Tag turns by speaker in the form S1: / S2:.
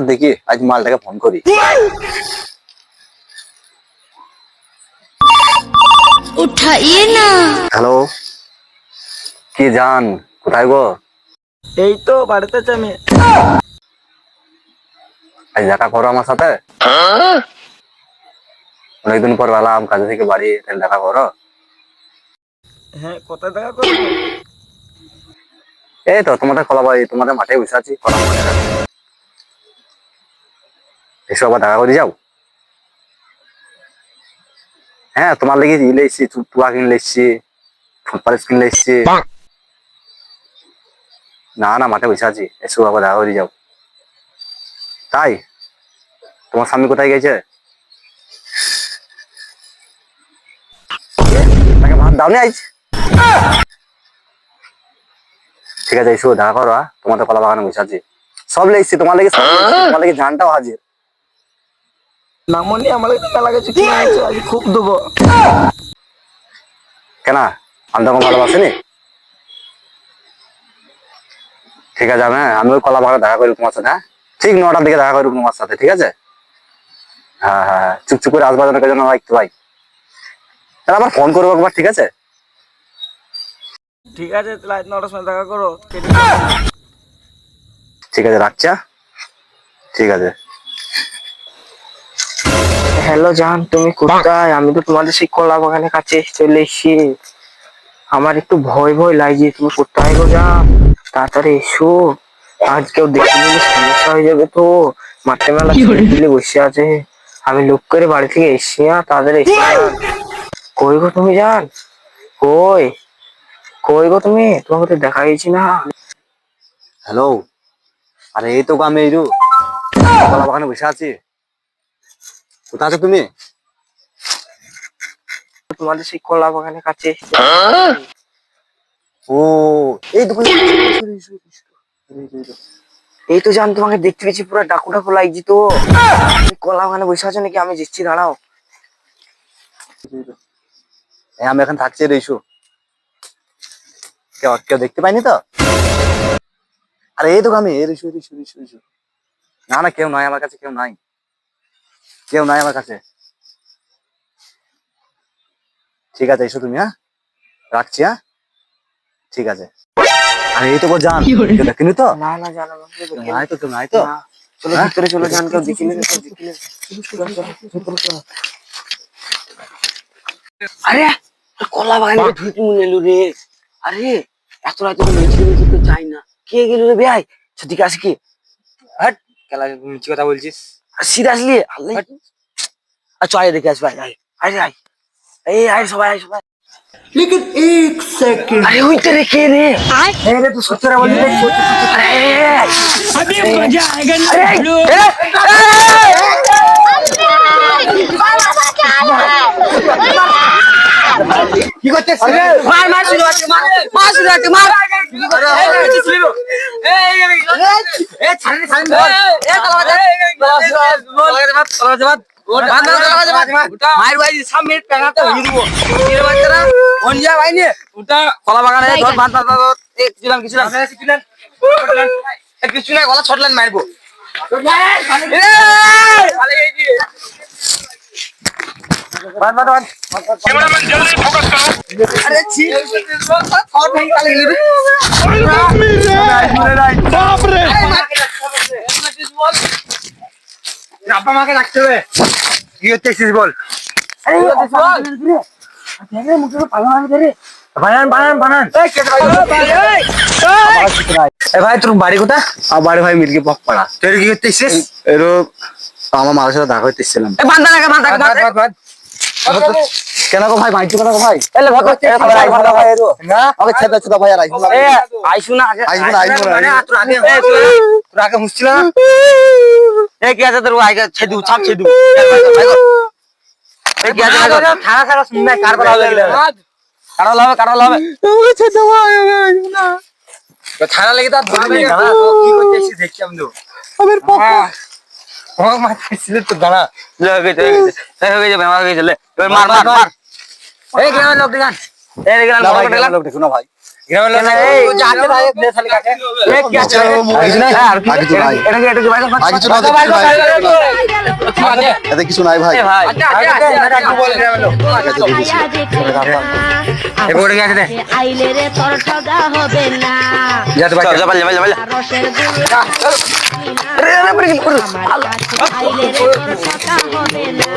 S1: দেখি আজ মালটাকে ফোন করি।
S2: उठाइए ना।
S1: হ্যালো, কি জান, কোথায় গো?
S3: এই তো বাড়িতে আছি আমি।
S1: আজ দেখা করো আমার সাথে। অনেকদিন পর এলাম কাজে থেকে বাড়ি, তাহলে দেখা করো।
S3: হ্যাঁ, কোথায় দেখা করবো?
S1: এই তো তোমাদের কলাবাড়ি, তোমাদের মাঠে বসে আছি, কলা মাঠে। এসো আবার দেখা করে যাও। হ্যাঁ, তোমার লেগে ইলে এসছি, তুয়া কিনলে এসছি, ফুটপালিশ কিনলে এসছি। না না, মাঠে বসে আছি, এসো আবার দেখা করে যাও। তাই তোমার স্বামী কোথায় গেছে? তাকে ভাত দাওনি আজ? ঠিক আছে, এসো দেখা করো। তোমাদের কলা বাগানে বসে আছি, সব লেগেছি তোমার লেগে, তোমার লেগে জানটাও হাজির।
S3: নামনি আমার একটু মেলা গেছে, কি হয়েছে আজ খুব দেবো।
S1: কেন, আমি তখন ভালোবাসিনি? ঠিক আছে, আমি ওই কলা বাগানে দেখা করি তোমার সাথে। হ্যাঁ, ঠিক 9টার দিকে দেখা করি তোমার সাথে, ঠিক আছে? হ্যাঁ হ্যাঁ হ্যাঁ, চুপচুপ করে আসবার জন্য জন্য একটু ভাই, তাহলে আবার ফোন করবো একবার, ঠিক আছে?
S3: ঠিক আছে, তাহলে আজ 9টার সময় দেখা করো।
S1: ঠিক আছে, রাখছি। ঠিক আছে।
S3: হ্যালো জান, তুমি কোথায়? আমি তো তোমাদের সেই কলা বাগানের কাছে চলে এসেছি। আমার একটু ভয় ভয় লাগছে, তুমি কোথায় গো জান? তাড়াতাড়ি এসো, আজ কেউ দেখে নিলে সমস্যা হয়ে যাবে তো। মাঠে মেলা ছেলে বসে আছে, আমি লোক করে বাড়ি থেকে এসছি না, তাড়াতাড়ি এসে কই গো তুমি জান? কই কই গো তুমি? তোমাকে তো দেখা গেছি না।
S1: হ্যালো, আরে এই তো আমি এই কলা বাগানে বসে আছি। কোথায় আছো তুমি?
S3: তোমাদের সেই কলা বাগানের কাছে এসেছি।
S1: ও, এই তো
S3: এই তো জান, তোমাকে দেখতে পেয়েছি, পুরো ডাকু ডাকু লাগছি তো। তুমি কলা বাগানে বসে আছো নাকি? আমি যাচ্ছি, দাঁড়াও।
S1: আমি এখন থাকছি রে, ইস্যু কেউ কেউ দেখতে পাইনি তো। আরে এই তো আমি এই রিসু রিসু রিসু রিসু। না না, কেউ নাই আমার কাছে, কেউ নাই, কেউ নাই আমার কাছে। ঠিক আছে, এসো তুমি। হ্যাঁ, রাখছি। হ্যাঁ, ঠিক আছে। আরে এই তো জান, কেউ দেখিনি তো?
S3: না না জান, আমাকে
S1: কেউ
S3: দেখে
S1: নাই তো, কেউ নাই তো।
S3: না। চলো
S1: হ্যাঁ?
S3: ভিতরে চলো জান, কেউ দেখিনি, কেউ দেখিনি। চলো, চলো, ভিতরে চলো। আরে কলা বাগানে ঢুকি মনে এলো রে। আরে এত রাতে মিছিল মিছিল তো যাই না, কে গেল রে ভাই? সত্যি আসি কি?
S1: হাট, কেলা মিছি কথা বলছিস?
S3: সিরিয়াসলি আল্লাহ। আচ্ছা আয় দেখে আসবে, আয় আয় আয়। এই আয় সবাই, আয় সবাই।
S4: लेकिन एक सेकंड
S3: আরে ওইটা রে, কে রে?
S4: मेरे तो सच्चा बोली रे
S3: अभी मजा आएगा ना।
S4: কি করতেছ
S3: মার মার শুরু আছে, মার মার শুরু আছে, মার।
S4: এ ছাড়নি ছাড়নি
S3: কলা বাগানে কিছু না, গলা ছটলেন মারবো। আরে ছি, সব ভেঙে কালে গেলি রে।
S4: আব্বা মাকে রাখতে হবে
S1: কি হচ্ছিস বল?
S4: বানান বানান বানান
S1: এ ভাই, তোর বাড়ি কোথা? আমার বাড়ি ভাই মির্গি পক পাড়া।
S4: তুই কি করতেছিস
S1: এরো আমার মার সাথে দেখা করতেছিলাম। কেন গো ভাই, মাইছো কেন গো ভাই? ভাই এরো না, আমাকে ছেদা ছেদা ভাই আর আইছো না।
S3: আইসু না আগে,
S1: আইসু না, আইসু না।
S3: তোর আগে মুছছিল না। এ কি আছে তোর আগে ছেদু ছাপ ছেদু। এ কি আছে থানা থানা শুননা কার বলা হবে গিলা। কারল হবে
S4: আমাকে ছেদা ভাই আইছো না
S3: তো থানা লাগি তো ধরবি না। তো কি করতেছিস দেখি আমি তো।
S4: আমার পাপা
S3: ও মারছিস তো দাঁড়া। হয়ে গেছে বেমার হয়ে গেছে। এবার মার মার মার। এই গ্রামের লোক দিগান, এই গ্রামের
S1: না ভাই,
S3: লোক দিগান।
S1: লোক দেখো না ভাই।
S5: এতে কিছু নাই ভাই
S2: আইলে রে তোর ঠগা হবে না রসের গুলো আমার কাছে আইলে রে তোর ঠগা হবে না